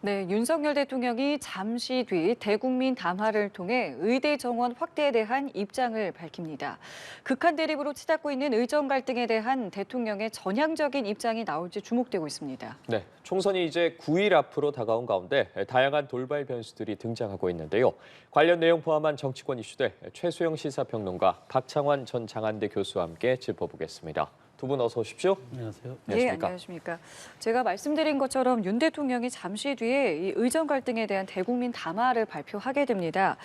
네, 윤석열 대통령이 잠시 뒤 대국민 담화를 통해 의대 정원 확대에 대한 입장을 밝힙니다. 극한 대립으로 치닫고 있는 의정 갈등에 대한 대통령의 전향적인 입장이 나올지 주목되고 있습니다. 네, 총선이 이제 9일 앞으로 다가온 가운데 다양한 돌발 변수들이 등장하고 있는데요. 관련 내용 포함한 정치권 이슈들 최수영 시사평론가, 박창환 전 장한대 교수와 함께 짚어보겠습니다. 두 분 어서 오십시오. 안녕하세요. 네, 안녕하십니까. 제가 말씀드린 것처럼 윤 대통령이 잠시 뒤에 이 의정 갈등에 대한 대국민 담화를 발표하게 됩니다.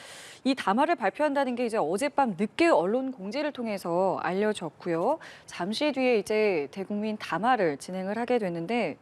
이 담화를 발표한다는 게 이제 어젯밤 늦게 언론 공지를 통해서 알려졌고요. 잠시 뒤에 이제 대국민 담화를 진행을 하게 됐는데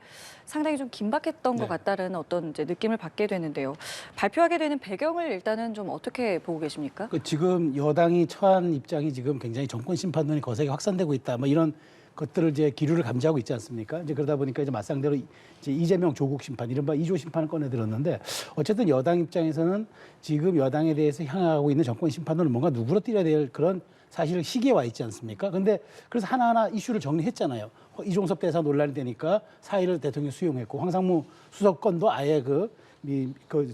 상당히 좀 긴박했던 것 같다는 어떤 이제 느낌을 받게 되는데요. 발표하게 되는 배경을 일단은 좀 어떻게 보고 계십니까? 지금 여당이 처한 입장이 지금 굉장히 정권 심판론이 거세게 확산되고 있다. 뭐 이런 것들을 이제 기류를 감지하고 있지 않습니까? 이제 그러다 보니까 이제 맞상대로 이제 이재명 조국 심판, 이른바 2조 심판을 꺼내들었는데 어쨌든 여당 입장에서는 지금 여당에 대해서 향하고 있는 정권 심판론을 뭔가 누그러뜨려야 될 그런 사실 시기에 와 있지 않습니까? 그런데 그래서 하나하나 이슈를 정리했잖아요. 이종섭 대사 논란이 되니까 4일을 대통령이 수용했고 황상무 수석건도 아예 그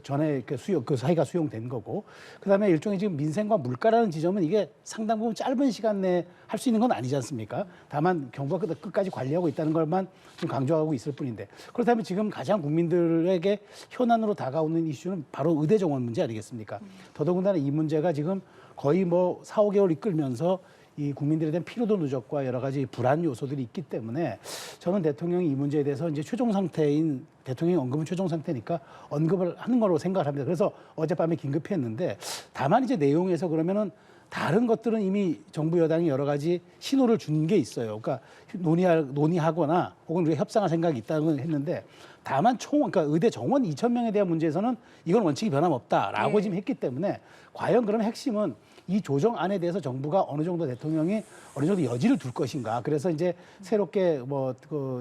전에 그 사이가 수용된 거고, 그다음에 일종의 지금 민생과 물가라는 지점은 이게 상당 부분 짧은 시간 내에 할 수 있는 건 아니지 않습니까? 다만 정부가 끝까지 관리하고 있다는 것만 지금 강조하고 있을 뿐인데, 그렇다면 지금 가장 국민들에게 현안으로 다가오는 이슈는 바로 의대 정원 문제 아니겠습니까? 더더군다나 이 문제가 지금 거의 뭐 4, 5개월 이끌면서 이 국민들에 대한 피로도 누적과 여러 가지 불안 요소들이 있기 때문에 저는 대통령이 이 문제에 대해서 이제 최종 상태인 대통령이 언급은 최종 상태니까 언급을 하는 거로 생각을 합니다. 그래서 어젯밤에 긴급히 했는데, 다만 이제 내용에서 그러면은 다른 것들은 이미 정부 여당이 여러 가지 신호를 준 게 있어요. 그러니까 논의하거나 혹은 우리가 협상할 생각이 있다는 건 했는데, 다만 그러니까 의대 정원 2,000명에 대한 문제에서는 이건 원칙이 변함없다라고 지금 했기 때문에 과연 그러면 핵심은 이 조정안에 대해서 정부가 어느 정도 대통령이 어느 정도 여지를 둘 것인가. 그래서 이제 새롭게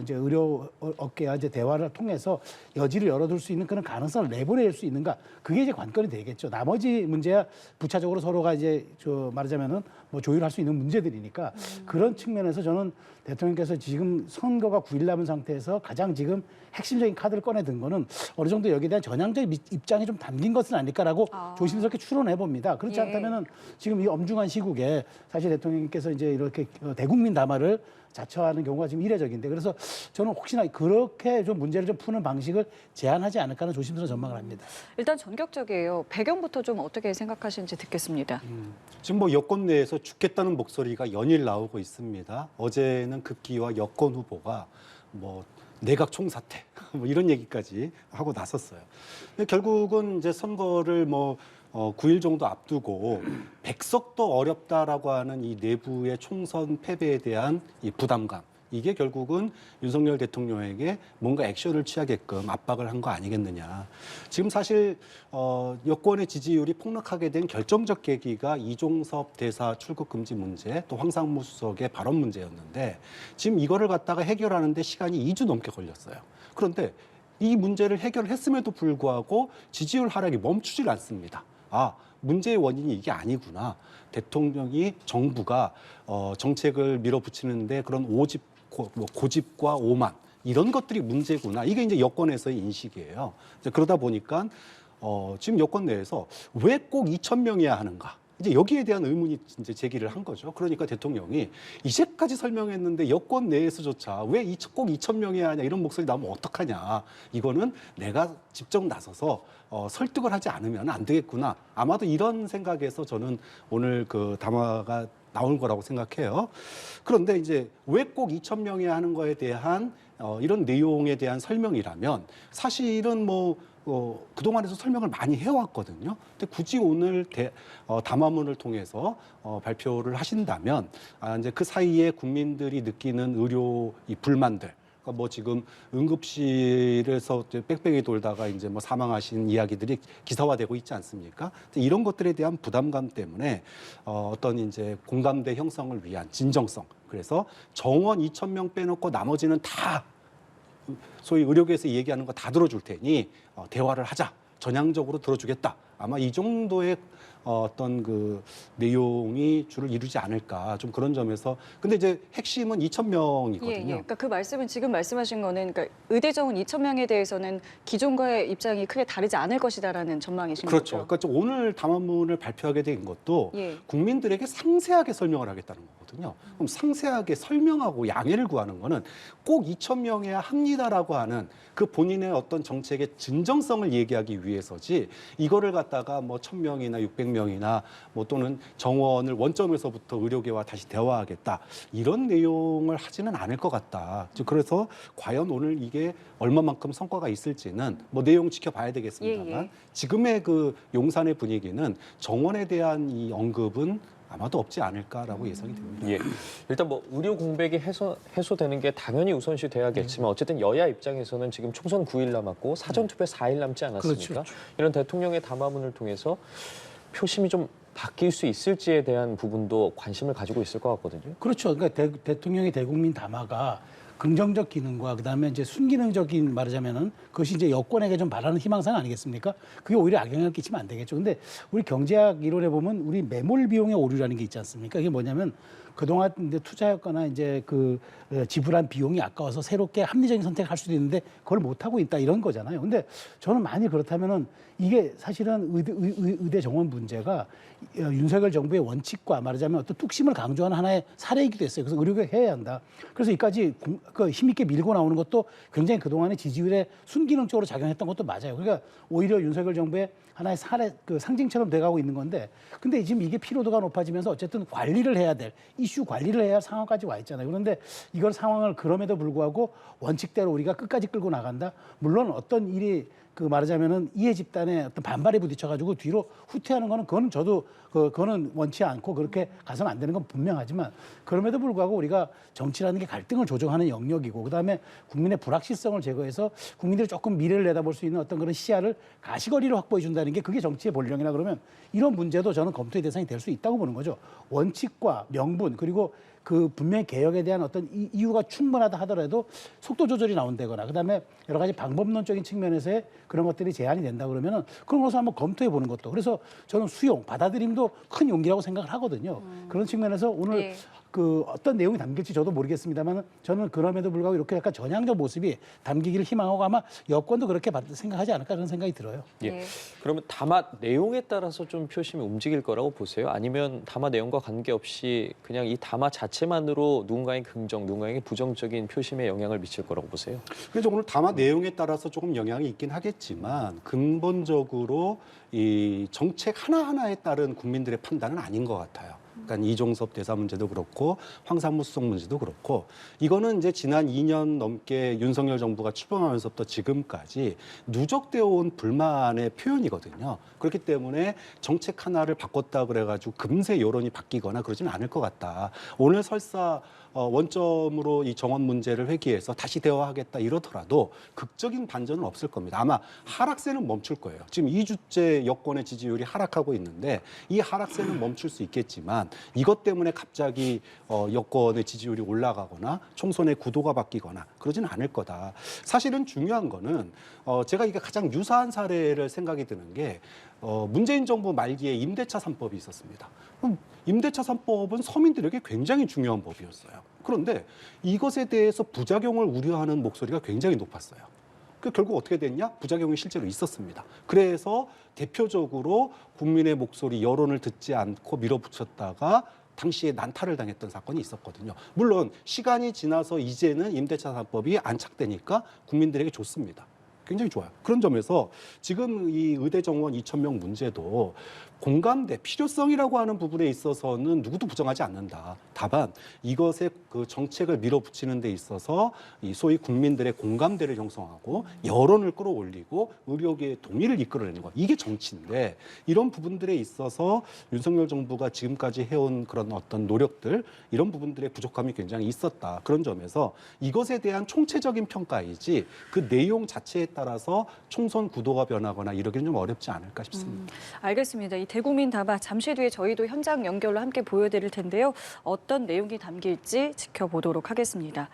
이제 의료 업계와 이제 대화를 통해서 여지를 열어둘 수 있는 그런 가능성을 내보낼 수 있는가. 그게 이제 관건이 되겠죠. 나머지 문제야 부차적으로 서로가 이제 말하자면은 뭐 조율할 수 있는 문제들이니까 그런 측면에서 저는 대통령께서 지금 선거가 9일 남은 상태에서 가장 지금 핵심적인 카드를 꺼내든 거는 어느 정도 여기에 대한 전향적 입장이 좀 담긴 것은 아닐까라고 조심스럽게 추론해 봅니다. 그렇지 않다면은 지금 이 엄중한 시국에 사실 대통령께서 이제 이렇게 대국민 담화를 자처하는 경우가 지금 이례적인데, 그래서 저는 혹시나 그렇게 좀 문제를 좀 푸는 방식을 제안하지 않을까 하는 조심스러운 전망을 합니다. 일단 전격적이에요. 배경부터 좀 어떻게 생각하시는지 듣겠습니다. 지금 뭐 여권 내에서 죽겠다는 목소리가 연일 나오고 있습니다. 어제는 급기와 여권 후보가 뭐 내각 총사퇴 뭐 이런 얘기까지 하고 나섰어요. 근데 결국은 이제 선거를 9일 정도 앞두고 백석도 어렵다라고 하는 이 내부의 총선 패배에 대한 이 부담감, 이게 결국은 윤석열 대통령에게 뭔가 액션을 취하게끔 압박을 한 거 아니겠느냐. 지금 사실 여권의 지지율이 폭락하게 된 결정적 계기가 이종섭 대사 출국 금지 문제, 또 황상무 수석의 발언 문제였는데, 지금 이거를 갖다가 해결하는데 시간이 2주 넘게 걸렸어요. 그런데 이 문제를 해결했음에도 불구하고 지지율 하락이 멈추질 않습니다. 문제의 원인이 이게 아니구나. 대통령이, 정부가 정책을 밀어붙이는데 그런 고집과 오만, 이런 것들이 문제구나. 이게 이제 여권에서의 인식이에요. 이제 그러다 보니까 지금 여권 내에서 왜 꼭 2,000명이야 하는가. 이제 여기에 대한 의문이 이제 제기를 한 거죠. 그러니까 대통령이 이제까지 설명했는데 여권 내에서조차 왜 꼭 2,000명이야 하냐, 이런 목소리 나오면 어떡하냐. 이거는 내가 직접 나서서 설득을 하지 않으면 안 되겠구나. 아마도 이런 생각에서 저는 오늘 그 담화가 나올 거라고 생각해요. 그런데 이제 왜 꼭 2,000명이야 하는 거에 대한 이런 내용에 대한 설명이라면 사실은 그동안에서 설명을 많이 해왔거든요. 근데 굳이 오늘 담화문을 통해서 발표를 하신다면 이제 그 사이에 국민들이 느끼는 의료 이 불만들, 그러니까 지금 응급실에서 빽빽이 돌다가 이제 사망하신 이야기들이 기사화되고 있지 않습니까? 이런 것들에 대한 부담감 때문에 어떤 이제 공감대 형성을 위한 진정성, 그래서 정원 2,000명 빼놓고 나머지는 다 소위 의료계에서 얘기하는 거 다 들어줄 테니 대화를 하자, 전향적으로 들어주겠다. 아마 이 정도의 어떤 그 내용이 주를 이루지 않을까 좀 그런 점에서 근데 이제 핵심은 2,000명이거든요. 예, 예. 그러니까 그 말씀은 지금 말씀하신 거는 그러니까 의대 정원 2,000명에 대해서는 기존과의 입장이 크게 다르지 않을 것이다라는 전망이신 그렇죠. 거죠. 그러니까 좀 오늘 담화문을 발표하게 된 것도 예. 국민들에게 상세하게 설명을 하겠다는 거거든요. 그럼 상세하게 설명하고 양해를 구하는 거는 꼭 2,000명이야 합니다라고 하는 그 본인의 어떤 정책의 진정성을 얘기하기 위해서지 이거를 갖다가 뭐 1,000명이나 600명이나 뭐 또는 정원을 원점에서부터 의료계와 다시 대화하겠다 이런 내용을 하지는 않을 것 같다. 그래서 과연 오늘 이게 얼마만큼 성과가 있을지는 뭐 내용 지켜봐야 되겠습니다만 예, 예. 지금의 그 용산의 분위기는 정원에 대한 이 언급은 아마도 없지 않을까라고 예상이 됩니다. 예. 일단 뭐 의료 공백이 해소되는 게 당연히 우선시 돼야겠지만 어쨌든 여야 입장에서는 지금 총선 9일 남았고 사전투표 4일 남지 않았습니까? 그렇죠. 이런 대통령의 담화문을 통해서 표심이 좀 바뀔 수 있을지에 대한 부분도 관심을 가지고 있을 것 같거든요. 그렇죠. 그러니까 대통령의 대국민 담화가 긍정적 기능과 그다음에 이제 순기능적인 말하자면은 그것이 이제 여권에게 좀 바라는 희망사항 아니겠습니까? 그게 오히려 악영향을 끼치면 안 되겠죠. 근데 우리 경제학 이론에 보면 우리 매몰 비용의 오류라는 게 있지 않습니까? 이게 뭐냐면 그동안 이제 투자했거나 이제 그 지불한 비용이 아까워서 새롭게 합리적인 선택을 할 수도 있는데 그걸 못 하고 있다 이런 거잖아요. 근데 저는 만일 그렇다면은 이게 사실은 의대 정원 문제가 윤석열 정부의 원칙과 말하자면 어떤 뚝심을 강조하는 하나의 사례이기도 했어요. 그래서 의료계 해야 한다. 그래서 이까지 힘있게 밀고 나오는 것도 굉장히 그동안의 지지율에 순기능적으로 작용했던 것도 맞아요. 그러니까 오히려 윤석열 정부의 하나의 사례, 그 상징처럼 돼가고 있는 건데, 근데 지금 이게 피로도가 높아지면서 어쨌든 관리를 해야 될, 이슈 관리를 해야 할 상황까지 와 있잖아요. 그런데 이걸 상황을 그럼에도 불구하고 원칙대로 우리가 끝까지 끌고 나간다. 물론 어떤 일이 그 말하자면은 이해 집단의 어떤 반발에 부딪혀가지고 뒤로 후퇴하는 거는 그거는 저도 그거는 원치 않고 그렇게 가서는 안 되는 건 분명하지만 그럼에도 불구하고 우리가 정치라는 게 갈등을 조정하는 영역이고 그다음에 국민의 불확실성을 제거해서 국민들이 조금 미래를 내다볼 수 있는 어떤 그런 시야를 가시거리로 확보해 준다는 게 그게 정치의 본령이라 그러면 이런 문제도 저는 검토의 대상이 될 수 있다고 보는 거죠. 원칙과 명분 그리고 그 분명히 개혁에 대한 어떤 이유가 충분하다 하더라도 속도 조절이 나온다거나 그다음에 여러 가지 방법론적인 측면에서의 그런 것들이 제한이 된다 그러면은 그런 것을 한번 검토해 보는 것도 그래서 저는 수용 받아들임도 큰 용기라고 생각을 하거든요. 그런 측면에서 오늘 예. 그 어떤 내용이 담길지 저도 모르겠습니다만 저는 그럼에도 불구하고 이렇게 약간 전향적 모습이 담기기를 희망하고 아마 여권도 그렇게 생각하지 않을까 그런 생각이 들어요. 예. 예. 그러면 담화 내용에 따라서 좀 표심이 움직일 거라고 보세요? 아니면 담화 내용과 관계없이 그냥 이 담화 자체만으로 누군가의 긍정, 누군가의 부정적인 표심에 영향을 미칠 거라고 보세요? 그래서 오늘 담화 내용에 따라서 조금 영향이 있긴 하겠지만 근본적으로 이 정책 하나하나에 따른 국민들의 판단은 아닌 것 같아요. 그러니까 이종섭 대사 문제도 그렇고 황산무 수송 문제도 그렇고 이거는 이제 지난 2년 넘게 윤석열 정부가 출범하면서부터 지금까지 누적되어 온 불만의 표현이거든요. 그렇기 때문에 정책 하나를 바꿨다 그래가지고 금세 여론이 바뀌거나 그러지는 않을 것 같다. 오늘 설사 원점으로 이 정원 문제를 회귀해서 다시 대화하겠다 이러더라도 극적인 반전은 없을 겁니다. 아마 하락세는 멈출 거예요. 지금 2주째 여권의 지지율이 하락하고 있는데 이 하락세는 멈출 수 있겠지만 이것 때문에 갑자기 여권의 지지율이 올라가거나 총선의 구도가 바뀌거나 그러지는 않을 거다. 사실은 중요한 거는 제가 이게 가장 유사한 사례를 생각이 드는 게 문재인 정부 말기에 임대차 3법이 있었습니다. 그럼 임대차 3법은 서민들에게 굉장히 중요한 법이었어요. 그런데 이것에 대해서 부작용을 우려하는 목소리가 굉장히 높았어요. 그 결국 어떻게 됐냐? 부작용이 실제로 있었습니다. 그래서 대표적으로 국민의 목소리, 여론을 듣지 않고 밀어붙였다가 당시에 난타를 당했던 사건이 있었거든요. 물론 시간이 지나서 이제는 임대차 3법이 안착되니까 국민들에게 좋습니다. 굉장히 좋아요. 그런 점에서 지금 이 의대 정원 2,000명 문제도 공감대, 필요성이라고 하는 부분에 있어서는 누구도 부정하지 않는다. 다만 이것의 그 정책을 밀어붙이는 데 있어서 이 소위 국민들의 공감대를 형성하고 여론을 끌어올리고 의료계의 동의를 이끌어내는 것. 이게 정치인데 이런 부분들에 있어서 윤석열 정부가 지금까지 해온 그런 어떤 노력들 이런 부분들의 부족함이 굉장히 있었다. 그런 점에서 이것에 대한 총체적인 평가이지 그 내용 자체에 따라서 총선 구도가 변하거나 이러기는 좀 어렵지 않을까 싶습니다. 알겠습니다. 이 대국민 담화 잠시 뒤에 저희도 현장 연결로 함께 보여드릴 텐데요. 어떤 내용이 담길지 지켜보도록 하겠습니다.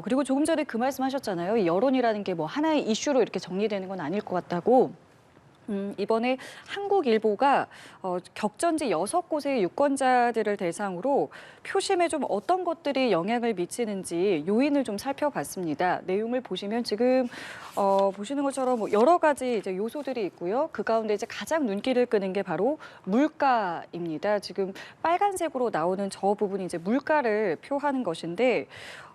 그리고 조금 전에 그 말씀하셨잖아요. 이 여론이라는 게 뭐 하나의 이슈로 이렇게 정리되는 건 아닐 것 같다고. 이번에 한국일보가 격전지 6곳의 유권자들을 대상으로 표심에 좀 어떤 것들이 영향을 미치는지 요인을 좀 살펴봤습니다. 내용을 보시면 지금 보시는 것처럼 뭐 여러 가지 이제 요소들이 있고요. 그 가운데 이제 가장 눈길을 끄는 게 바로 물가입니다. 지금 빨간색으로 나오는 저 부분이 이제 물가를 표하는 것인데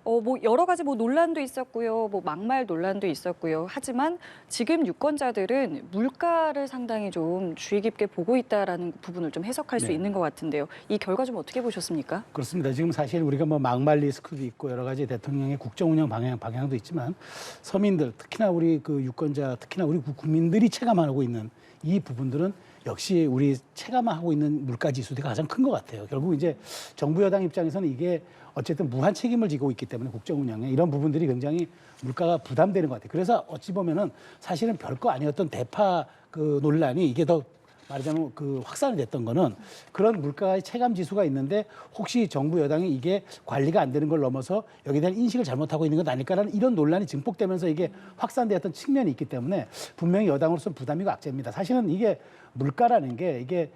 뭐 여러 가지 뭐 논란도 있었고요. 뭐 막말 논란도 있었고요. 하지만 지금 유권자들은 물가를 상당히 좀 주의 깊게 보고 있다라는 부분을 좀 해석할 수 네. 있는 것 같은데요. 이 결과 좀 어떻게 보셨습니까? 그렇습니다. 지금 사실 우리가 뭐 막말 리스크도 있고 여러 가지 대통령의 국정 운영 방향도 있지만 서민들 특히나 우리 그 유권자 특히나 우리 국민들이 체감하고 있는 이 부분들은 역시 우리 체감하고 있는 물가 지수가 가장 큰 것 같아요. 결국 이제 정부 여당 입장에서는 이게 어쨌든 무한 책임을 지고 있기 때문에 국정 운영에 이런 부분들이 굉장히 물가가 부담되는 것 같아요. 그래서 어찌 보면은 사실은 별거 아니었던 대파 그 논란이 이게 더 말하자면 그 확산이 됐던 거는 그런 물가의 체감 지수가 있는데 혹시 정부 여당이 이게 관리가 안 되는 걸 넘어서 여기에 대한 인식을 잘못하고 있는 건 아닐까라는 이런 논란이 증폭되면서 이게 확산되었던 측면이 있기 때문에 분명히 여당으로서 부담이고 악재입니다. 사실은 이게 물가라는 게 이게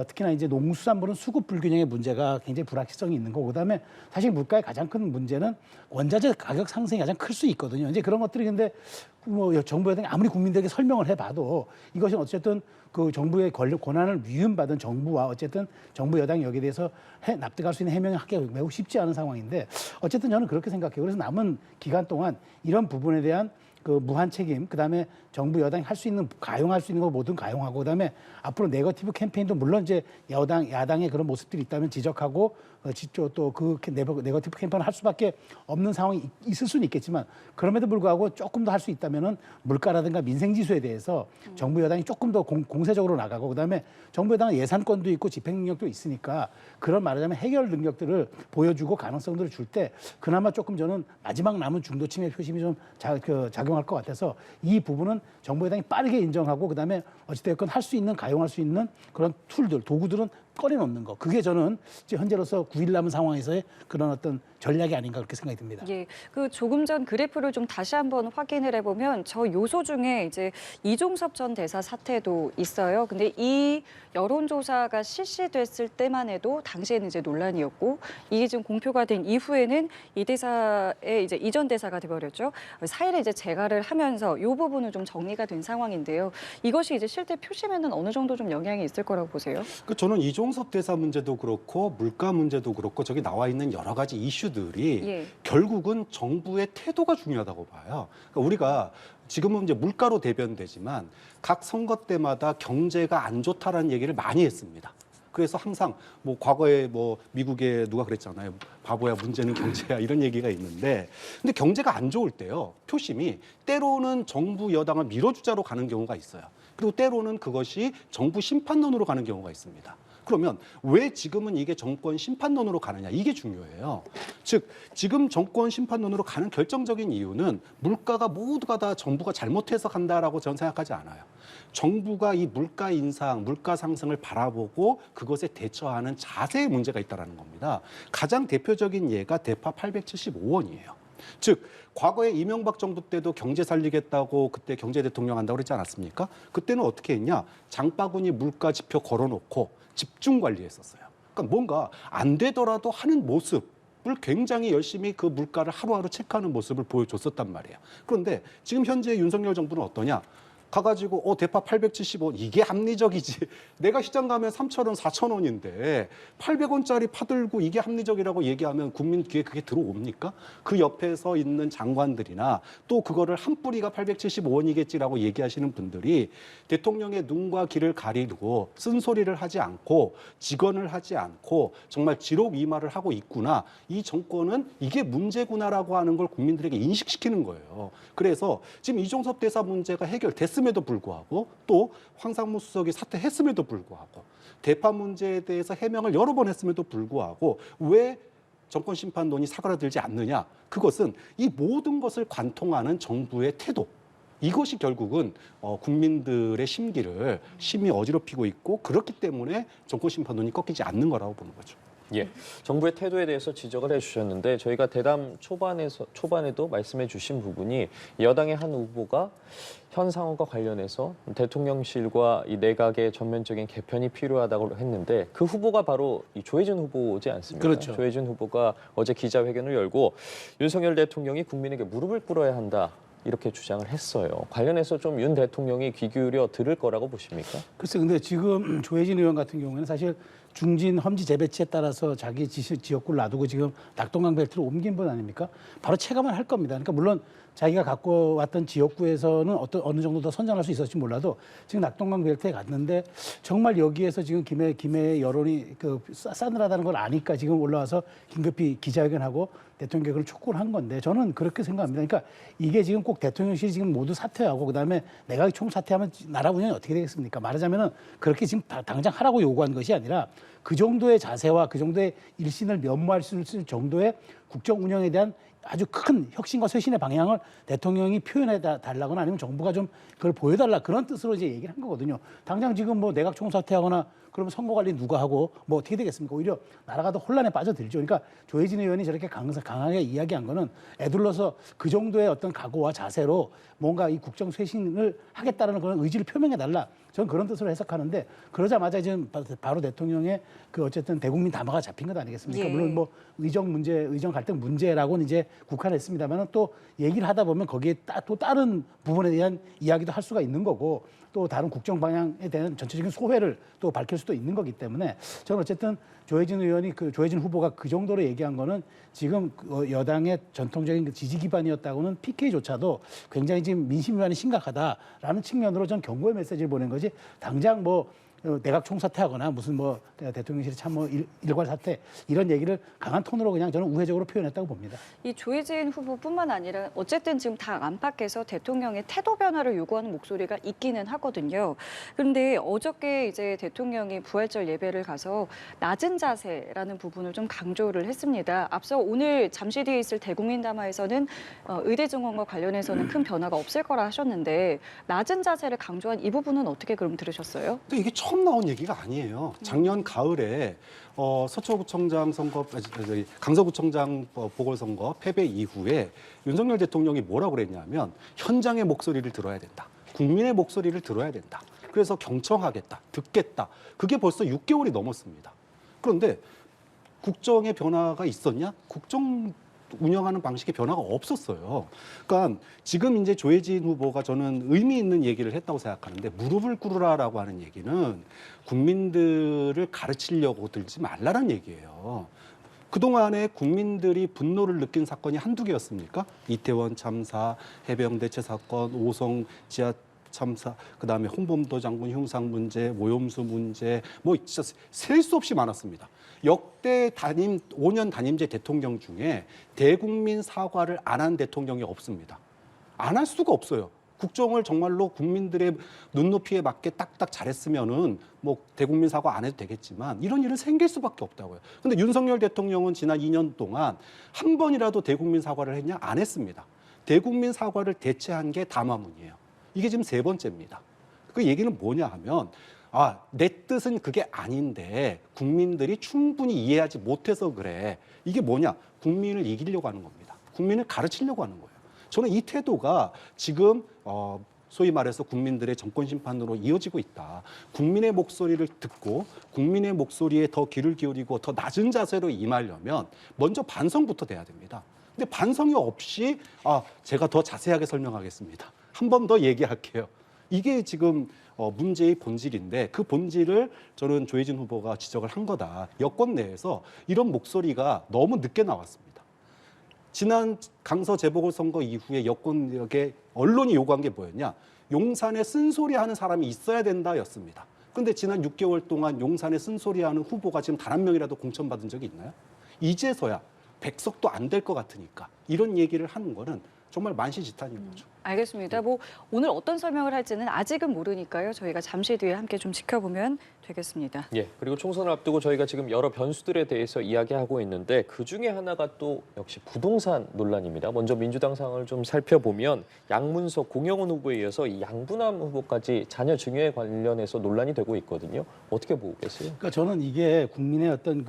특히나 이제 농수산물은 수급 불균형의 문제가 굉장히 불확실성이 있는 거고 그다음에 사실 물가의 가장 큰 문제는 원자재 가격 상승이 가장 클 수 있거든요. 이제 그런 것들이 근데 뭐 정부 여당이 아무리 국민들에게 설명을 해봐도 이것이 어쨌든 그 정부의 권한을 위임받은 정부와 어쨌든 정부 여당이 여기에 대해서 납득할 수 있는 해명을 하기가 매우 쉽지 않은 상황인데 어쨌든 저는 그렇게 생각해요. 그래서 남은 기간 동안 이런 부분에 대한 그 무한 책임, 그다음에 정부 여당이 할 수 있는 가용할 수 있는 거 모든 가용하고 그다음에 앞으로 네거티브 캠페인도 물론 이제 야당의 그런 모습들이 있다면 지적하고 또 그 네거티브 캠페인을 할 수밖에 없는 상황이 있을 수는 있겠지만 그럼에도 불구하고 조금 더 할 수 있다면은 물가라든가 민생 지수에 대해서 정부 여당이 조금 더 공세적으로 나가고 그다음에 정부 여당은 예산권도 있고 집행 능력도 있으니까 그런 말하자면 해결 능력들을 보여주고 가능성들을 줄 때 그나마 조금 저는 마지막 남은 중도 침해 표심이 좀 작용할 것 같아서 이 부분은 정부 여당이 빠르게 인정하고 그다음에 어찌됐건 할 수 있는 가용할 수 있는 그런 툴들 도구들은 꺼내놓는 거 그게 저는 현재로서 9일 남은 상황에서의 그런 어떤 전략이 아닌가 그렇게 생각이 듭니다. 예, 그 조금 전 그래프를 좀 다시 한번 확인을 해보면 저 요소 중에 이제 이종섭 전 대사 사태도 있어요. 근데 이 여론조사가 실시됐을 때만 해도 당시에는 이제 논란이었고 이게 지금 공표가 된 이후에는 이 대사의 이제 이전 대사가 돼버렸죠. 사일에 이제 재가를 하면서 이 부분은 좀 정리가 된 상황인데요. 이것이 이제 실제 표심에는 어느 정도 좀 영향이 있을 거라고 보세요? 저는 이종섭 대사 문제도 그렇고 물가 문제도 그렇고 저기 나와 있는 여러 가지 이슈들이 예. 결국은 정부의 태도가 중요하다고 봐요. 그러니까 우리가 지금은 이제 물가로 대변되지만 각 선거 때마다 경제가 안 좋다라는 얘기를 많이 했습니다. 그래서 항상 뭐 과거에 뭐 미국에 누가 그랬잖아요. 바보야 문제는 경제야 이런 얘기가 있는데 근데 경제가 안 좋을 때요. 표심이 때로는 정부 여당을 밀어주자로 가는 경우가 있어요. 그리고 때로는 그것이 정부 심판론으로 가는 경우가 있습니다. 그러면 왜 지금은 이게 정권 심판론으로 가느냐 이게 중요해요. 즉 지금 정권 심판론으로 가는 결정적인 이유는 물가가 모두가 다 정부가 잘못해서 간다라고 저는 생각하지 않아요. 정부가 이 물가 인상, 물가 상승을 바라보고 그것에 대처하는 자세에 문제가 있다는 겁니다. 가장 대표적인 예가 대파 875원이에요. 즉 과거에 이명박 정부 때도 경제 살리겠다고 그때 경제 대통령 한다고 그랬지 않았습니까? 그때는 어떻게 했냐? 장바구니 물가 지표 걸어놓고 집중 관리했었어요. 그러니까 뭔가 안 되더라도 하는 모습을 굉장히 열심히 그 물가를 하루하루 체크하는 모습을 보여줬었단 말이에요. 그런데 지금 현재 윤석열 정부는 어떠냐? 가가지고 대파 875원 이게 합리적이지. 내가 시장 가면 3,000원, 4,000원인데 800원짜리 파들고 이게 합리적이라고 얘기하면 국민 귀에 그게 들어옵니까? 그 옆에 서 있는 장관들이나 또 그거를 한 뿌리가 875원이겠지라고 얘기하시는 분들이 대통령의 눈과 귀를 가리고 쓴소리를 하지 않고 직언을 하지 않고 정말 지록이마를 하고 있구나. 이 정권은 이게 문제구나라고 하는 걸 국민들에게 인식시키는 거예요. 그래서 지금 이종섭 대사 문제가 해결됐음에도 불구하고 또 황상무 수석이 사퇴했음에도 불구하고 대파 문제에 대해서 해명을 여러 번 했음에도 불구하고 왜 정권 심판론이 사그라들지 않느냐. 그것은 이 모든 것을 관통하는 정부의 태도. 이것이 결국은 국민들의 심기를 심히 어지럽히고 있고 그렇기 때문에 정권 심판론이 꺾이지 않는 거라고 보는 거죠. 예, 정부의 태도에 대해서 지적을 해주셨는데 저희가 대담 초반에도 말씀해주신 부분이 여당의 한 후보가 현 상황과 관련해서 대통령실과 이 내각의 전면적인 개편이 필요하다고 했는데 그 후보가 바로 이 조혜진 후보지 않습니까? 그렇죠. 조혜진 후보가 어제 기자회견을 열고 윤석열 대통령이 국민에게 무릎을 꿇어야 한다. 이렇게 주장을 했어요. 관련해서 좀 윤 대통령이 귀 기울여 들을 거라고 보십니까? 글쎄, 근데 지금 조혜진 의원 같은 경우에는 사실 중진 험지 재배치에 따라서 자기 지역구를 놔두고 지금 낙동강 벨트로 옮긴 분 아닙니까? 바로 체감을 할 겁니다. 그러니까 물론 자기가 갖고 왔던 지역구에서는 어느 정도 더 선전할 수 있었을지 몰라도 지금 낙동강 벨트에 갔는데 정말 여기에서 지금 김해 여론이 싸늘하다는 걸 아니까 지금 올라와서 긴급히 기자회견하고 대통령을 촉구를 한 건데 저는 그렇게 생각합니다. 그러니까 이게 지금 꼭 대통령실이 지금 모두 사퇴하고 그다음에 내각이 총사퇴하면 나라 운영이 어떻게 되겠습니까? 말하자면은 그렇게 지금 당장 하라고 요구한 것이 아니라 그 정도의 자세와 그 정도의 일신을 면모할 수 있을 정도의 국정 운영에 대한 아주 큰 혁신과 쇄신의 방향을 대통령이 표현해 달라거나 아니면 정부가 좀 그걸 보여달라 그런 뜻으로 이제 얘기를 한 거거든요. 당장 지금 뭐 내각 총사퇴하거나 그러면 선거 관리 누가 하고 뭐 어떻게 되겠습니까? 오히려 나라가 더 혼란에 빠져들죠. 그러니까 조혜진 의원이 저렇게 강하게 이야기한 거는 애둘러서 그 정도의 어떤 각오와 자세로 뭔가 이 국정 쇄신을 하겠다라는 그런 의지를 표명해 달라. 저는 그런 뜻으로 해석하는데 그러자마자 지금 바로 대통령의 그 어쨌든 대국민 담화가 잡힌 것 아니겠습니까? 예. 물론 뭐 의정 갈등 문제라고는 이제 국한했습니다만 또 얘기를 하다 보면 거기에 또 다른 부분에 대한 이야기도 할 수가 있는 거고 또 다른 국정 방향에 대한 전체적인 소회를 또 밝힐 수도 있는 거기 때문에 저는 어쨌든 조혜진 후보가 그 정도로 얘기한 거는 지금 여당의 전통적인 그 지지 기반이었다고는 PK조차도 굉장히 지금 민심 위반이 심각하다라는 측면으로 전 경고의 메시지를 보낸 거지 당장 뭐 내각 총사퇴하거나 무슨 뭐 대통령실의 참모 일괄 사퇴 이런 얘기를 강한 톤으로 그냥 저는 우회적으로 표현했다고 봅니다. 이 조혜진 후보뿐만 아니라 어쨌든 지금 당 안팎에서 대통령의 태도 변화를 요구하는 목소리가 있기는 하거든요. 그런데 어저께 이제 대통령이 부활절 예배를 가서 낮은 자세라는 부분을 좀 강조를 했습니다. 앞서 오늘 잠시 뒤에 있을 대국민 담화에서는 의대 증원과 관련해서는 큰 변화가 없을 거라 하셨는데 낮은 자세를 강조한 이 부분은 어떻게 그럼 들으셨어요? 근데 이게 처음 나온 얘기가 아니에요. 작년 가을에 서초구청장 선거, 강서구청장 보궐선거 패배 이후에 윤석열 대통령이 뭐라고 그랬냐면 현장의 목소리를 들어야 된다. 국민의 목소리를 들어야 된다. 그래서 경청하겠다, 듣겠다. 그게 벌써 6개월이 넘었습니다. 그런데 국정의 변화가 있었냐? 국정 운영하는 방식의 변화가 없었어요. 그러니까 지금 이제 조혜진 후보가 저는 의미 있는 얘기를 했다고 생각하는데 무릎을 꿇으라라고 하는 얘기는 국민들을 가르치려고 들지 말라는 얘기예요. 그동안에 국민들이 분노를 느낀 사건이 한두 개였습니까? 이태원 참사, 해병대 체 사건, 오송 지하 참사, 그다음에 홍범도 장군 흉상 문제, 오염수 문제, 뭐 진짜 셀 수 없이 많았습니다. 역대 5년 단임제 대통령 중에 대국민 사과를 안 한 대통령이 없습니다. 안 할 수가 없어요. 국정을 정말로 국민들의 눈높이에 맞게 딱딱 잘했으면은 뭐 대국민 사과 안 해도 되겠지만 이런 일은 생길 수밖에 없다고요. 근데 윤석열 대통령은 지난 2년 동안 한 번이라도 대국민 사과를 했냐? 안 했습니다. 대국민 사과를 대체한 게 담화문이에요. 이게 지금 3번째입니다. 그 얘기는 뭐냐 하면 내 뜻은 그게 아닌데 국민들이 충분히 이해하지 못해서 그래. 이게 뭐냐? 국민을 이기려고 하는 겁니다. 국민을 가르치려고 하는 거예요. 저는 이 태도가 지금 소위 말해서 국민들의 정권 심판으로 이어지고 있다. 국민의 목소리를 듣고 국민의 목소리에 더 귀를 기울이고 더 낮은 자세로 임하려면 먼저 반성부터 돼야 됩니다. 근데 반성이 없이 제가 더 자세하게 설명하겠습니다. 한 번 더 얘기할게요. 이게 지금 문제의 본질인데 그 본질을 저는 조혜진 후보가 지적을 한 거다. 여권 내에서 이런 목소리가 너무 늦게 나왔습니다. 지난 강서 재보궐선거 이후에 여권에 언론이 요구한 게 뭐였냐? 용산에 쓴소리하는 사람이 있어야 된다였습니다. 그런데 지난 6개월 동안 용산에 쓴소리하는 후보가 지금 단 한 명이라도 공천받은 적이 있나요? 이제서야 백석도 안 될 것 같으니까 이런 얘기를 하는 거는 정말 만시지탄인 거죠. 알겠습니다. 뭐 오늘 어떤 설명을 할지는 아직은 모르니까요. 저희가 잠시 뒤에 함께 좀 지켜보면 되겠습니다. 예, 그리고 총선을 앞두고 저희가 지금 여러 변수들에 대해서 이야기하고 있는데 그중에 하나가 또 역시 부동산 논란입니다. 먼저 민주당 상황을 좀 살펴보면 양문석, 공영훈 후보에 이어서 이 양부남 후보까지 자녀 증여에 관련해서 논란이 되고 있거든요. 어떻게 보고 계세요? 그러니까 저는 이게 국민의 어떤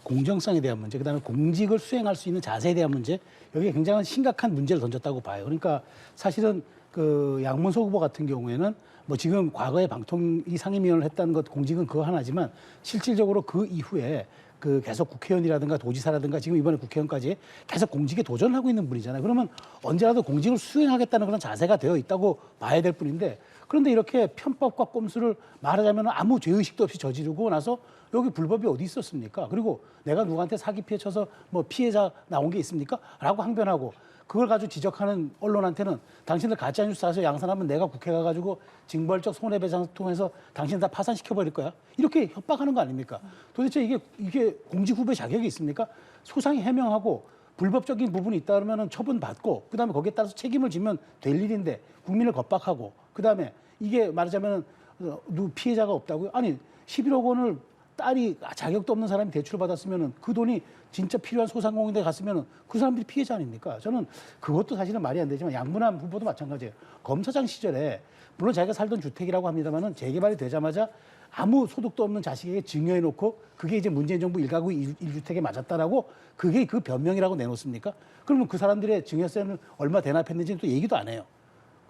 공정성에 대한 문제, 그다음에 공직을 수행할 수 있는 자세에 대한 문제, 여기에 굉장히 심각한 문제를 던졌다고 봐요. 그러니까 사실은 그 양문석 후보 같은 경우에는 뭐 지금 과거에 방통위 상임위원을 했다는 것 공직은 그거 하나지만 실질적으로 그 이후에 그 계속 국회의원이라든가 도지사라든가 지금 이번에 국회의원까지 계속 공직에 도전하고 있는 분이잖아요. 그러면 언제라도 공직을 수행하겠다는 그런 자세가 되어 있다고 봐야 될 뿐인데, 그런데 이렇게 편법과 꼼수를 말하자면 아무 죄의식도 없이 저지르고 나서 여기 불법이 어디 있었습니까? 그리고 내가 누구한테 사기 피해 쳐서 뭐 피해자 나온 게 있습니까? 라고 항변하고, 그걸 가지고 지적하는 언론한테는 당신들 가짜뉴스 사서 양산하면 내가 국회 가가지고 징벌적 손해배상 통해서 당신 다 파산시켜버릴 거야. 이렇게 협박하는 거 아닙니까? 도대체 이게 공직 후보의 자격이 있습니까? 소상히 해명하고 불법적인 부분이 있다 그러면 처분받고, 그다음에 거기에 따라서 책임을 지면 될 일인데 국민을 겁박하고, 그다음에 이게 말하자면 피해자가 없다고요? 아니 11억 원을 딸이 자격도 없는 사람이 대출을 받았으면 그 돈이 진짜 필요한 소상공인에 갔으면 그 사람들이 피해자 아닙니까? 저는 그것도 사실은 말이 안 되지만 양문환 후보도 마찬가지예요. 검사장 시절에 물론 자기가 살던 주택이라고 합니다만은 재개발이 되자마자 아무 소득도 없는 자식에게 증여해놓고 그게 이제 문재인 정부 1가구 1주택에 맞았다라고 그게 그 변명이라고 내놓습니까? 그러면 그 사람들의 증여세는 얼마 대납했는지는 또 얘기도 안 해요.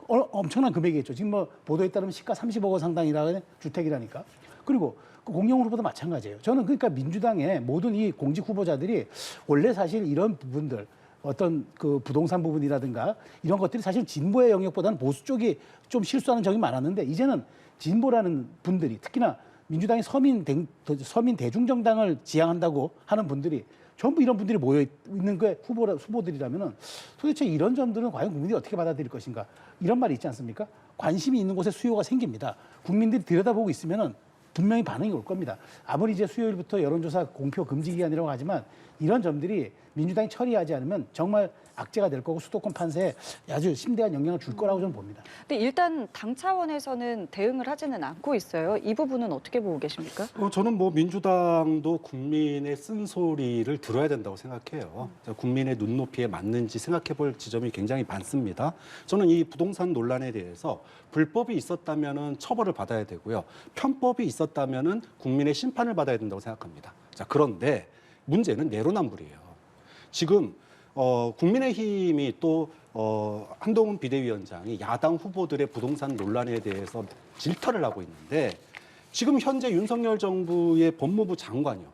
엄청난 금액이겠죠. 지금 뭐 보도에 따르면 시가 30억 원 상당이라는 주택이라니까. 그리고 그 공영 후보도 마찬가지예요. 저는 그러니까 민주당의 모든 이 공직 후보자들이 원래 사실 이런 부분들, 어떤 그 부동산 부분이라든가 이런 것들이 사실 진보의 영역보다는 보수 쪽이 좀 실수하는 적이 많았는데, 이제는 진보라는 분들이, 특히나 민주당이 서민 대중정당을 지향한다고 하는 분들이 전부 이런 분들이 모여 있는 게 후보들이라면은 도대체 이런 점들은 과연 국민들이 어떻게 받아들일 것인가, 이런 말이 있지 않습니까? 관심이 있는 곳에 수요가 생깁니다. 국민들이 들여다보고 있으면은 분명히 반응이 올 겁니다. 아무리 이제 수요일부터 여론조사 공표 금지 기간이라고 하지만 이런 점들이 민주당이 처리하지 않으면 정말 악재가 될 거고 수도권 판세에 아주 심대한 영향을 줄 거라고 저는 봅니다. 근데 일단 당 차원에서는 대응을 하지는 않고 있어요. 이 부분은 어떻게 보고 계십니까? 저는 뭐 민주당도 국민의 쓴소리를 들어야 된다고 생각해요. 국민의 눈높이에 맞는지 생각해 볼 지점이 굉장히 많습니다. 저는 이 부동산 논란에 대해서 불법이 있었다면은 처벌을 받아야 되고요. 편법이 있었다면은 국민의 심판을 받아야 된다고 생각합니다. 자, 그런데 문제는 내로남불이에요. 지금 국민의힘이 또 한동훈 비대위원장이 야당 후보들의 부동산 논란에 대해서 질타를 하고 있는데, 지금 현재 윤석열 정부의 법무부 장관이요.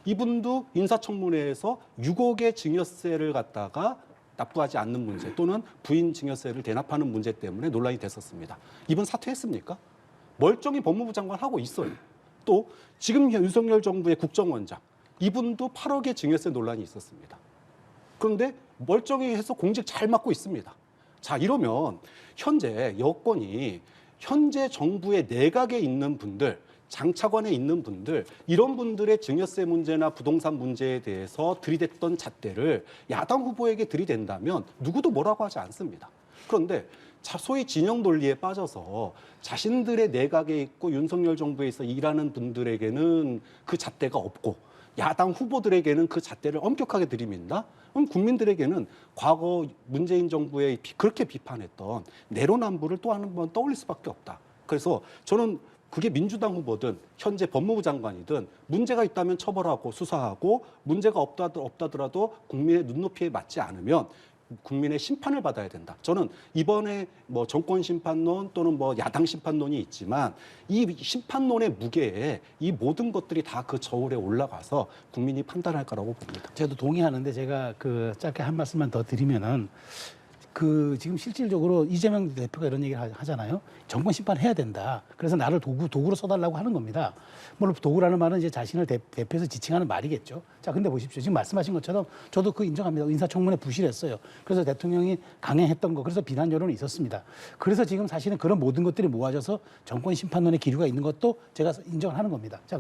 이분도 인사청문회에서 6억의 증여세를 갖다가 납부하지 않는 문제 또는 부인 증여세를 대납하는 문제 때문에 논란이 됐었습니다. 이분 사퇴했습니까? 멀쩡히 법무부 장관 하고 있어요. 또 지금 윤석열 정부의 국정원장, 이분도 8억의 증여세 논란이 있었습니다. 그런데 멀쩡히 해서 공직 잘 맡고 있습니다. 자, 이러면 현재 여권이 현재 정부의 내각에 있는 분들, 장차관에 있는 분들, 이런 분들의 증여세 문제나 부동산 문제에 대해서 들이댔던 잣대를 야당 후보에게 들이댄다면 누구도 뭐라고 하지 않습니다. 그런데 소위 진영 논리에 빠져서 자신들의 내각에 있고 윤석열 정부에서 일하는 분들에게는 그 잣대가 없고 야당 후보들에게는 그 잣대를 엄격하게 들이민다? 그럼 국민들에게는 과거 문재인 정부에 그렇게 비판했던 내로남불을 또 한 번 떠올릴 수밖에 없다. 그래서 저는 그게 민주당 후보든 현재 법무부 장관이든 문제가 있다면 처벌하고 수사하고, 문제가 없다더라도 국민의 눈높이에 맞지 않으면 국민의 심판을 받아야 된다. 저는 이번에 뭐 정권 심판론 또는 뭐 야당 심판론이 있지만 이 심판론의 무게에 이 모든 것들이 다 그 저울에 올라가서 국민이 판단할 거라고 봅니다. 저도 동의하는데 제가 그 짧게 한 말씀만 더 드리면은, 그 지금 실질적으로 이재명 대표가 이런 얘기를 하잖아요. 정권 심판해야 된다. 그래서 나를 도구로 써달라고 하는 겁니다. 물론 도구라는 말은 이제 자신을 대표해서 지칭하는 말이겠죠. 자, 근데 보십시오. 지금 말씀하신 것처럼 저도 그 인정합니다. 인사청문회 부실했어요. 그래서 대통령이 강행했던 거, 그래서 비난 여론이 있었습니다. 그래서 지금 사실은 그런 모든 것들이 모아져서 정권 심판론의 기류가 있는 것도 제가 인정을 하는 겁니다. 자,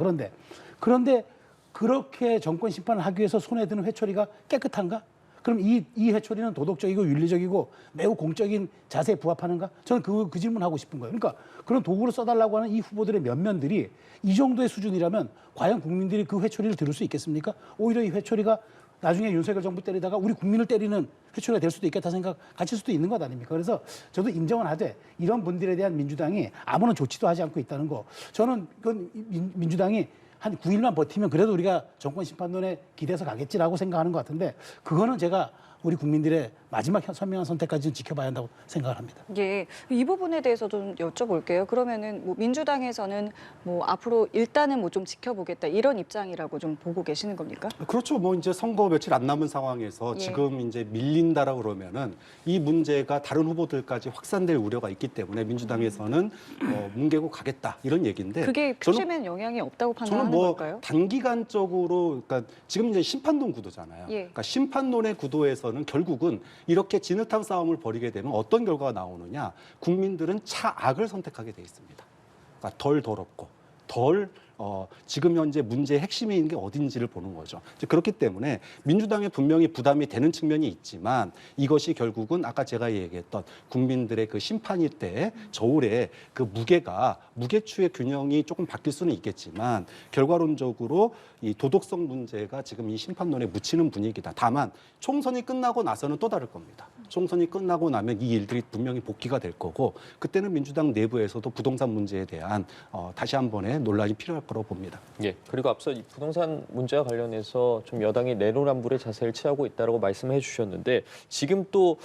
그런데 그렇게 정권 심판을 하기 위해서 손에 드는 회초리가 깨끗한가? 그럼 이 회초리는 도덕적이고 윤리적이고 매우 공적인 자세에 부합하는가? 저는 그 질문하고 싶은 거예요. 그러니까 그런 도구를 써달라고 하는 이 후보들의 면면들이 이 정도의 수준이라면 과연 국민들이 그 회초리를 들을 수 있겠습니까? 오히려 이 회초리가 나중에 윤석열 정부 때리다가 우리 국민을 때리는 회초리가 될 수도 있겠다 생각 가질 수도 있는 것 아닙니까? 그래서 저도 인정은 하되 이런 분들에 대한 민주당이 아무런 조치도 하지 않고 있다는 거, 저는 그건 민주당이 한 9일만 버티면 그래도 우리가 정권 심판론에 기대서 가겠지라고 생각하는 것 같은데 그거는 제가 우리 국민들의 마지막 선명한 선택까지 좀 지켜봐야 한다고 생각을 합니다. 예, 이 부분에 대해서 좀 여쭤볼게요. 그러면은 뭐 민주당에서는 뭐 앞으로 일단은 뭐 좀 지켜보겠다 이런 입장이라고 좀 보고 계시는 겁니까? 그렇죠. 뭐 이제 선거 며칠 안 남은 상황에서 예. 지금 이제 밀린다라 그러면은 이 문제가 다른 후보들까지 확산될 우려가 있기 때문에 민주당에서는 뭉개고 가겠다 이런 얘기인데 그게 저는 표심엔 영향이 없다고 저는 판단하는 뭐 걸까요? 단기간적으로 그러니까 지금 이제 심판론 구도잖아요. 예. 그러니까 심판론의 구도에서는 결국은 이렇게 진흙탕 싸움을 벌이게 되면 어떤 결과가 나오느냐? 국민들은 차악을 선택하게 돼 있습니다. 그러니까 덜 더럽고 덜 지금 현재 문제의 핵심이 있는 게 어딘지를 보는 거죠. 이제 그렇기 때문에 민주당에 분명히 부담이 되는 측면이 있지만 이것이 결국은 아까 제가 얘기했던 국민들의 그 심판일 때 저울에 그 무게추의 균형이 조금 바뀔 수는 있겠지만 결과론적으로 이 도덕성 문제가 지금 이 심판론에 묻히는 분위기다. 다만 총선이 끝나고 나서는 또 다를 겁니다. 총선이 끝나고 나면 이 일들이 분명히 복귀가 될 거고 그때는 민주당 내부에서도 부동산 문제에 대한 다시 한 번의 논란이 필요할 거라고 봅니다. 예. 그리고 앞서 이 부동산 문제와 관련해서 좀 여당이 내로남불의 자세를 취하고 있다라고 말씀해 주셨는데 지금 또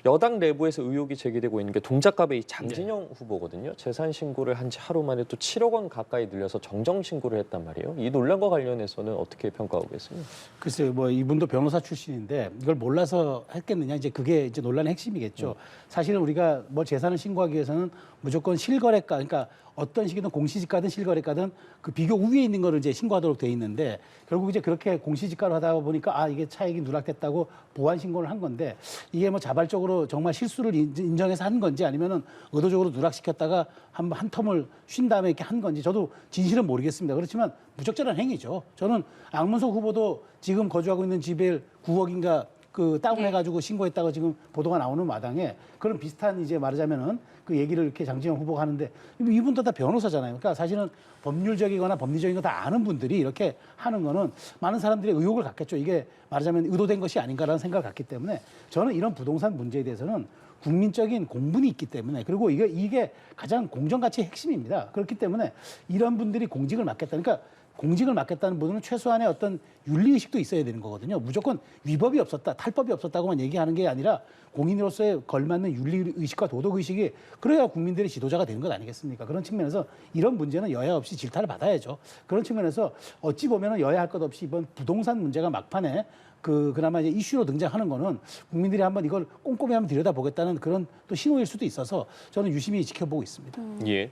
여당 내부에서 의혹이 제기되고 있는 게 동작갑의 이 장진영 후보거든요. 재산 신고를 한 지 하루 만에 또 7억 원 가까이 늘려서 정정 신고를 했단 말이에요. 이 논란과 관련해서는 어떻게 평가하고 계십니까? 글쎄요, 뭐 이분도 변호사 출신인데 이걸 몰라서 했겠느냐 이제 그게 이제 논란의 핵심이겠죠. 사실은 우리가 뭐 재산을 신고하기 위해서는 무조건 실거래가 그러니까 어떤 식이든 공시지가든 실거래가든 그 비교 우위에 있는 거를 이제 신고하도록 돼 있는데 결국 이제 그렇게 공시지가로 하다 보니까 아 이게 차익이 누락됐다고 보완 신고를 한 건데 이게 뭐 자발적으로 정말 실수를 인정해서 한 건지 아니면은 의도적으로 누락시켰다가 한 텀을 쉰 다음에 이렇게 한 건지 저도 진실은 모르겠습니다. 그렇지만 무적절한 행위죠. 저는 악문석 후보도 지금 거주하고 있는 집을 9억인가 그 다운해가지고 신고했다고 지금 보도가 나오는 마당에 그런 비슷한 이제 말하자면은 그 얘기를 이렇게 장진영 후보가 하는데 이분도 다 변호사잖아요. 그러니까 사실은 법률적이거나 법리적인 거 다 아는 분들이 이렇게 하는 거는 많은 사람들이 의혹을 갖겠죠. 이게 말하자면 의도된 것이 아닌가라는 생각을 갖기 때문에 저는 이런 부동산 문제에 대해서는 국민적인 공분이 있기 때문에 그리고 이게 가장 공정가치의 핵심입니다. 그렇기 때문에 이런 분들이 공직을 맡겠다. 그러니까 공직을 맡겠다는 분은 최소한의 어떤 윤리의식도 있어야 되는 거거든요. 무조건 위법이 없었다, 탈법이 없었다고만 얘기하는 게 아니라 공인으로서의 걸맞는 윤리의식과 도덕의식이 그래야 국민들의 지도자가 되는 것 아니겠습니까? 그런 측면에서 이런 문제는 여야 없이 질타를 받아야죠. 그런 측면에서 어찌 보면 여야 할 것 없이 이번 부동산 문제가 막판에 그나마 이제 이슈로 등장하는 거는 국민들이 한번 이걸 꼼꼼히 한번 들여다보겠다는 그런 또 신호일 수도 있어서 저는 유심히 지켜보고 있습니다. 예.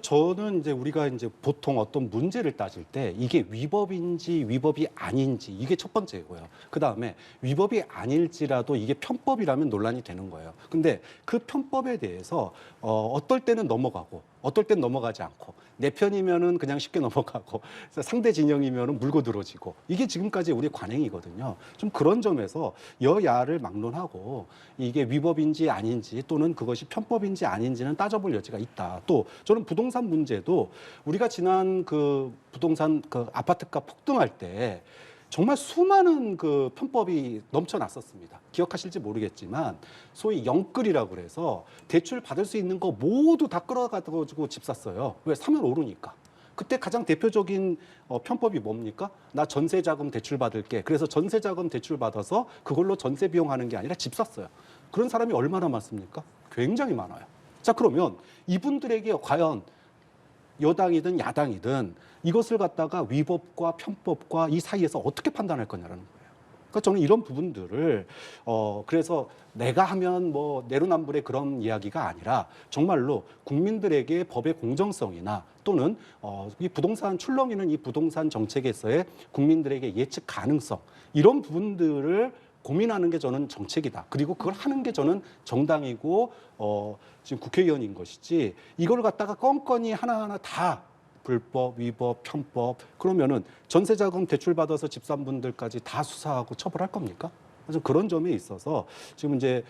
저는 이제 우리가 이제 보통 어떤 문제를 따질 때 이게 위법인지 위법이 아닌지 이게 첫 번째고요. 그 다음에 위법이 아닐지라도 이게 편법이라면 논란이 되는 거예요. 근데 그 편법에 대해서 어떨 때는 넘어가고 어떨 땐 넘어가지 않고 내 편이면은 그냥 쉽게 넘어가고 상대 진영이면은 물고 늘어지고 이게 지금까지 우리 관행이거든요. 좀 그런 점에서 여야를 막론하고 이게 위법인지 아닌지 또는 그것이 편법인지 아닌지는 따져볼 여지가 있다. 또 저는 부동산 문제도 우리가 지난 그 부동산 그 아파트가 폭등할 때 정말 수많은 그 편법이 넘쳐났었습니다. 기억하실지 모르겠지만 소위 영끌이라고 그래서 대출 받을 수 있는 거 모두 다 끌어가지고 집 샀어요. 왜? 사면 오르니까. 그때 가장 대표적인 편법이 뭡니까? 나 전세자금 대출 받을게. 그래서 전세자금 대출 받아서 그걸로 전세 비용하는 게 아니라 집 샀어요. 그런 사람이 얼마나 많습니까? 굉장히 많아요. 자, 그러면 이분들에게 과연 여당이든 야당이든 이것을 갖다가 위법과 편법과 이 사이에서 어떻게 판단할 거냐라는 거예요. 그러니까 저는 이런 부분들을 그래서 내가 하면 뭐 내로남불의 그런 이야기가 아니라 정말로 국민들에게 법의 공정성이나 또는 이 부동산 출렁이는 이 부동산 정책에서의 국민들에게 예측 가능성 이런 부분들을 고민하는 게 저는 정책이다. 그리고 그걸 하는 게 저는 정당이고 지금 국회의원인 것이지 이걸 갖다가 껌껌이 하나하나 다 불법, 위법, 편법 그러면은 전세자금 대출 받아서 집 산 분들까지 다 수사하고 처벌할 겁니까? 그래서 그런 점에 있어서 지금 이제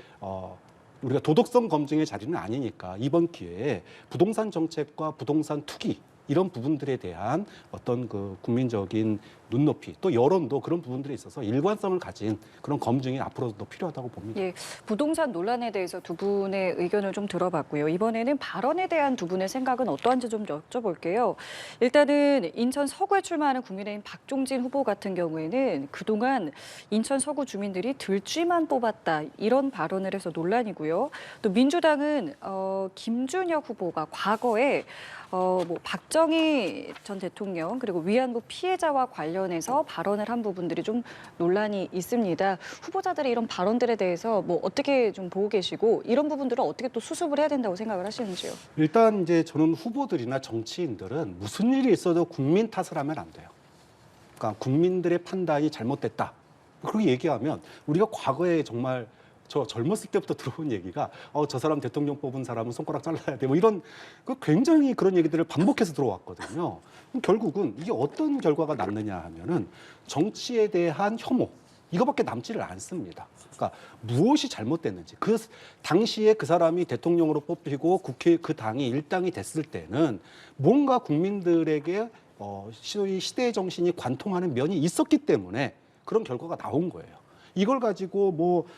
우리가 도덕성 검증의 자리는 아니니까 이번 기회에 부동산 정책과 부동산 투기 이런 부분들에 대한 어떤 그 국민적인 눈높이 또 여론도 그런 부분들에 있어서 일관성을 가진 그런 검증이 앞으로도 필요하다고 봅니다. 예, 부동산 논란에 대해서 두 분의 의견을 좀 들어봤고요. 이번에는 발언에 대한 두 분의 생각은 어떠한지 좀 여쭤볼게요. 일단은 인천 서구에 출마하는 국민의힘 박종진 후보 같은 경우에는 그동안 인천 서구 주민들이 들쥐만 뽑았다 이런 발언을 해서 논란이고요. 또 민주당은 김준혁 후보가 과거에 뭐 박정희 전 대통령 그리고 위안부 피해자와 관련해서 발언을 한 부분들이 좀 논란이 있습니다. 후보자들의 이런 발언들에 대해서 뭐 어떻게 좀 보고 계시고 이런 부분들은 어떻게 또 수습을 해야 된다고 생각을 하시는지요? 일단 이제 저는 후보들이나 정치인들은 무슨 일이 있어도 국민 탓을 하면 안 돼요. 그러니까 국민들의 판단이 잘못됐다. 그렇게 얘기하면 우리가 과거에 정말 저 젊었을 때부터 들어온 얘기가 저 사람 대통령 뽑은 사람은 손가락 잘라야 돼. 뭐 이런 굉장히 그런 얘기들을 반복해서 들어왔거든요. 그럼 결국은 이게 어떤 결과가 남느냐 하면은 정치에 대한 혐오 이거밖에 남지를 않습니다. 그러니까 무엇이 잘못됐는지 그 당시에 그 사람이 대통령으로 뽑히고 국회 그 당이 일당이 됐을 때는 뭔가 국민들에게 소위 시대의 정신이 관통하는 면이 있었기 때문에 그런 결과가 나온 거예요. 이걸 가지고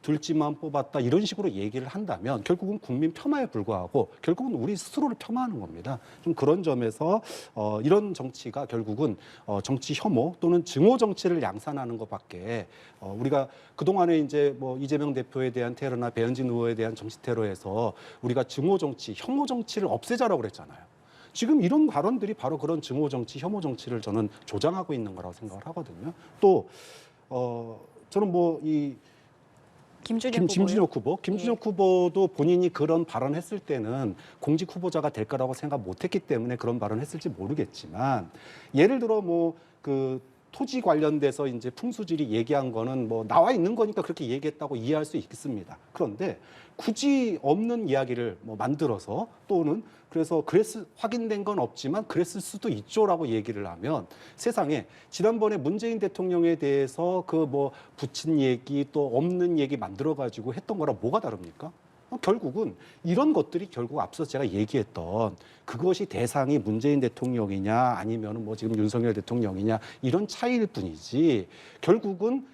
둘지만 뽑았다 이런 식으로 얘기를 한다면 결국은 국민 폄하에 불과하고 결국은 우리 스스로를 폄하하는 겁니다. 좀 그런 점에서 이런 정치가 결국은 정치 혐오 또는 증오 정치를 양산하는 것밖에 우리가 그동안에 이제 뭐 이재명 대표에 대한 테러나 배현진 의원에 대한 정치 테러에서 우리가 증오 정치, 혐오 정치를 없애자라고 그랬잖아요. 지금 이런 발언들이 바로 그런 증오 정치, 혐오 정치를 저는 조장하고 있는 거라고 생각을 하거든요. 또 저는 김준혁 후보도 본인이 그런 발언했을 때는 공직 후보자가 될 거라고 생각 못했기 때문에 그런 발언했을지 모르겠지만 예를 들어 그 토지 관련돼서 이제 풍수지리 얘기한 거는 나와 있는 거니까 그렇게 얘기했다고 이해할 수 있습니다. 그런데 굳이 없는 이야기를 만들어서 또는 그래서 확인된 건 없지만 그랬을 수도 있죠라고 얘기를 하면 세상에 지난번에 문재인 대통령에 대해서 붙인 얘기 또 없는 얘기 만들어가지고 했던 거랑 뭐가 다릅니까? 결국은 이런 것들이 결국 앞서 제가 얘기했던 그것이 대상이 문재인 대통령이냐 아니면 지금 윤석열 대통령이냐 이런 차이일 뿐이지 결국은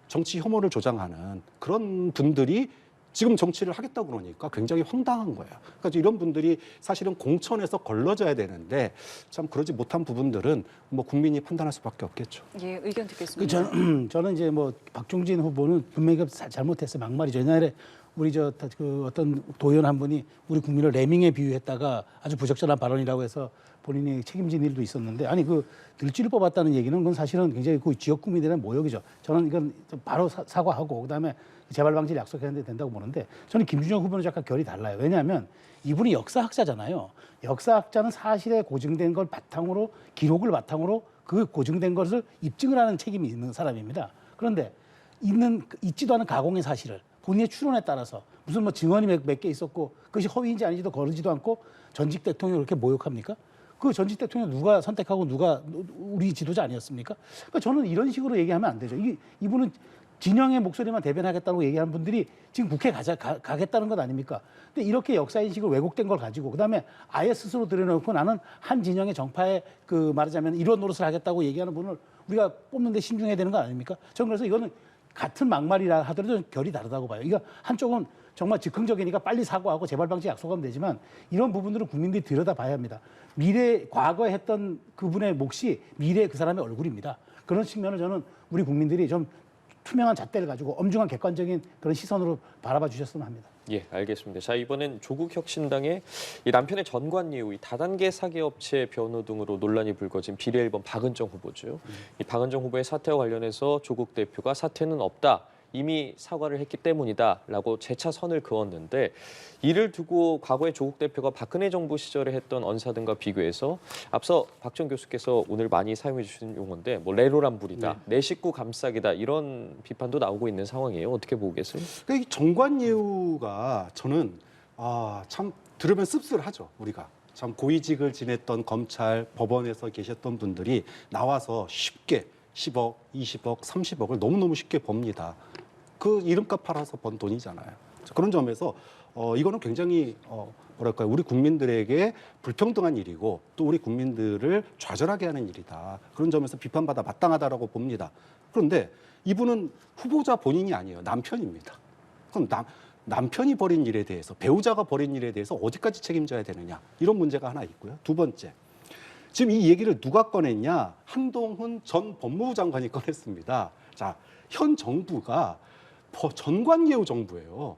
정치 혐오를 조장하는 그런 분들이 지금 정치를 하겠다고 그러니까 굉장히 황당한 거예요. 그러니까 이런 분들이 사실은 공천에서 걸러져야 되는데 참 그러지 못한 부분들은 국민이 판단할 수밖에 없겠죠. 예, 의견 듣겠습니다. 저는 이제 박종진 후보는 분명히 잘못했어요. 막말이죠. 옛날에 우리 어떤 도의원 한 분이 우리 국민을 레밍에 비유했다가 아주 부적절한 발언이라고 해서 본인이 책임진 일도 있었는데 아니 들쥐를 뽑았다는 얘기는 그건 사실은 굉장히 그 지역 국민들의 모욕이죠. 저는 이건 바로 사과하고 그다음에 재발 방지를 약속했는데 된다고 보는데 저는 김준혁 후보는 약간 결이 달라요. 왜냐하면 이분이 역사학자잖아요. 역사학자는 사실에 고증된 걸 바탕으로 기록을 바탕으로 그 고증된 것을 입증을 하는 책임이 있는 사람입니다. 그런데 있지도 않은 가공의 사실을 본인의 추론에 따라서 무슨 증언이 몇 개 있었고 그것이 허위인지 아닌지도 거르지도 않고 전직 대통령을 그렇게 모욕합니까? 그 전직 대통령 누가 선택하고 누가 우리 지도자 아니었습니까? 그러니까 저는 이런 식으로 얘기하면 안 되죠. 이분은 진영의 목소리만 대변하겠다고 얘기하는 분들이 지금 국회에 가겠다는 것 아닙니까? 근데 이렇게 역사인식을 왜곡된 걸 가지고 그다음에 아예 스스로 들여놓고 나는 한 진영의 정파에 말하자면 이런 노릇을 하겠다고 얘기하는 분을 우리가 뽑는 데 신중해야 되는 거 아닙니까? 저는 그래서 이거는 같은 막말이라 하더라도 결이 다르다고 봐요. 이거 한쪽은 정말 즉흥적이니까 빨리 사과하고 재발 방지 약속하면 되지만 이런 부분들은 국민들이 들여다봐야 합니다. 과거에 했던 그분의 몫이 미래의 그 사람의 얼굴입니다. 그런 측면을 저는 우리 국민들이 좀 투명한 잣대를 가지고 엄중한 객관적인 그런 시선으로 바라봐 주셨으면 합니다. 예, 알겠습니다. 자, 이번엔 조국혁신당의 이 남편의 전관 예우, 이 다단계 사기업체 변호 등으로 논란이 불거진 비례 1번 박은정 후보죠. 이 박은정 후보의 사퇴와 관련해서 조국 대표가 사퇴는 없다. 이미 사과를 했기 때문이다라고 재차 선을 그었는데 이를 두고 과거에 조국 대표가 박근혜 정부 시절에 했던 언사 등과 비교해서 앞서 박정 교수께서 오늘 많이 사용해 주신 용어인데 레로란불이다, 내 식구 감싸기다 이런 비판도 나오고 있는 상황이에요. 어떻게 보고 계세요? 그러니까 이 정관예우가 저는 참 들으면 씁쓸하죠. 우리가 참 고위직을 지냈던 검찰, 법원에서 계셨던 분들이 나와서 쉽게 10억, 20억, 30억을 너무너무 쉽게 법니다. 그 이름값 팔아서 번 돈이잖아요. 그런 점에서 이거는 굉장히 뭐랄까요, 우리 국민들에게 불평등한 일이고 또 우리 국민들을 좌절하게 하는 일이다. 그런 점에서 비판받아 마땅하다라고 봅니다. 그런데 이분은 후보자 본인이 아니에요. 남편입니다. 그럼 남편이 벌인 일에 대해서, 배우자가 벌인 일에 대해서 어디까지 책임져야 되느냐, 이런 문제가 하나 있고요. 두 번째, 지금 이 얘기를 누가 꺼냈냐? 한동훈 전 법무부 장관이 꺼냈습니다. 자, 현 정부가 전관예우 정부예요.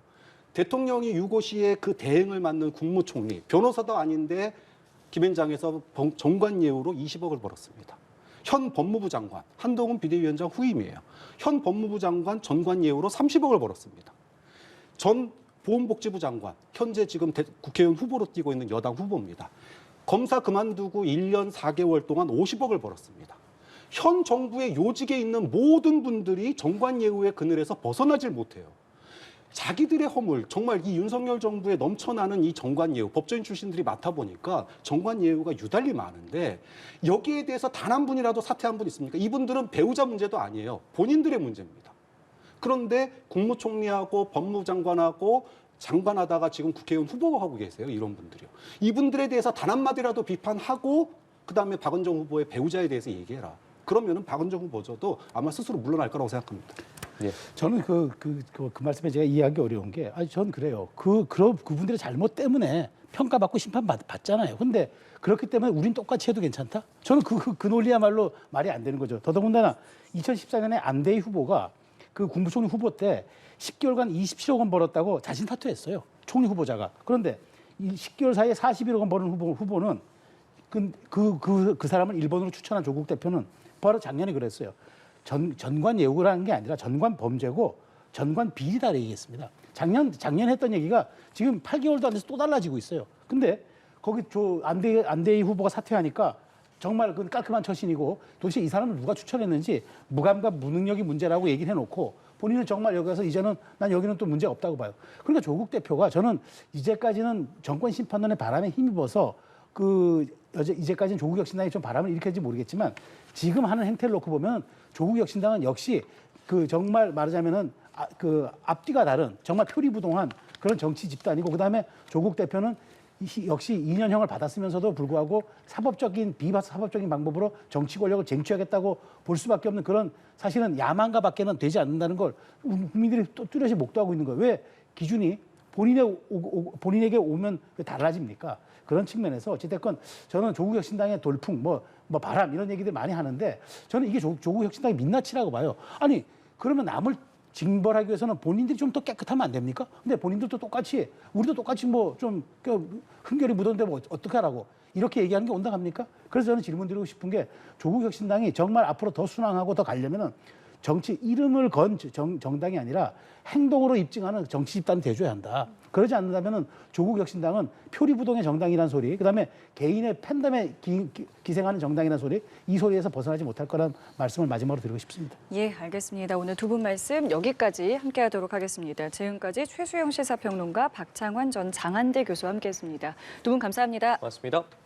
대통령이 유고시에 그 대행을 맡는 국무총리, 변호사도 아닌데 김앤장에서 전관예우로 20억을 벌었습니다. 현 법무부 장관, 한동훈 비대위원장 후임이에요. 현 법무부 장관 전관예우로 30억을 벌었습니다. 전 보건복지부 장관, 현재 지금 국회의원 후보로 뛰고 있는 여당 후보입니다. 검사 그만두고 1년 4개월 동안 50억을 벌었습니다. 현 정부의 요직에 있는 모든 분들이 정관예우의 그늘에서 벗어나질 못해요. 자기들의 허물, 정말 이 윤석열 정부에 넘쳐나는 이 정관예우, 법조인 출신들이 맡아보니까 정관예우가 유달리 많은데 여기에 대해서 단 한 분이라도 사퇴한 분 있습니까? 이분들은 배우자 문제도 아니에요. 본인들의 문제입니다. 그런데 국무총리하고 법무장관하고 장관하다가 지금 국회의원 후보가 하고 계세요. 이런 분들이요. 이분들에 대해서 단 한마디라도 비판하고 그다음에 박원정 후보의 배우자에 대해서 얘기해라. 그러면은 박원정 후보도 아마 스스로 물러날 거라고 생각합니다. 예. 저는 그 말씀에 제가 이해하기 어려운 게, 전 그래요. 그분들의 잘못 때문에 평가받고 심판받잖아요. 근데 그렇기 때문에 우린 똑같이 해도 괜찮다? 저는 그 논리야말로 말이 안 되는 거죠. 더더군다나 2014년에 안대희 후보가 그 국무총리 후보 때 10개월간 27억 원 벌었다고 자신 사퇴했어요. 총리 후보자가. 그런데 이 10개월 사이에 41억 원 버는 후보는 그 사람을 1번으로 추천한 조국 대표는 바로 작년에 그랬어요. 전관 예우라는 게 아니라 전관 범죄고 전관 비리다 얘기했습니다. 작년 했던 얘기가 지금 8개월도 안 돼서 또 달라지고 있어요. 근데 거기 안대희 후보가 사퇴하니까 정말 그 깔끔한 처신이고 도대체 이 사람을 누가 추천했는지 무감과 무능력이 문제라고 얘기를 해놓고 본인은 정말 여기 가서 이제는 난 여기는 또 문제 없다고 봐요. 그러니까 조국 대표가 저는 이제까지는 정권 심판론의 바람에 힘입어서 이제까지는 조국혁신당이 좀 바람을 일으켰는지 모르겠지만 지금 하는 행태를 놓고 보면 조국혁신당은 역시 정말 말하자면은 앞뒤가 다른 정말 표리부동한 그런 정치 집단이고 그다음에 조국 대표는 역시 2년형을 받았으면서도 불구하고 비사법적인 방법으로 정치 권력을 쟁취하겠다고 볼 수밖에 없는 그런 사실은 야망가밖에는 되지 않는다는 걸 국민들이 또 뚜렷이 목도하고 있는 거예요. 왜 기준이 본인에게 오면 왜 달라집니까? 그런 측면에서 어찌됐건 저는 조국혁신당의 돌풍, 바람 이런 얘기들 많이 하는데 저는 이게 조국혁신당의 민낯이라고 봐요. 아니 그러면 남을 징벌하기 위해서는 본인들이 좀 더 깨끗하면 안 됩니까? 근데 본인들도 똑같이 우리도 똑같이 좀 흠결이 묻었는데 어떻게 하라고 이렇게 얘기하는 게 온당합니까? 그래서 저는 질문 드리고 싶은 게 조국혁신당이 정말 앞으로 더 순항하고 더 가려면은 정치 이름을 건 정당이 아니라 행동으로 입증하는 정치 집단이 돼줘야 한다. 그러지 않는다면은 조국혁신당은 표리부동의 정당이라는 소리, 그다음에 개인의 팬덤에 기생하는 정당이라는 소리, 이 소리에서 벗어나지 못할 거란 말씀을 마지막으로 드리고 싶습니다. 예, 알겠습니다. 오늘 두 분 말씀 여기까지 함께하도록 하겠습니다. 지금까지 최수영 시사평론가, 박창환 전 장한대 교수와 함께했습니다. 두 분 감사합니다. 고맙습니다.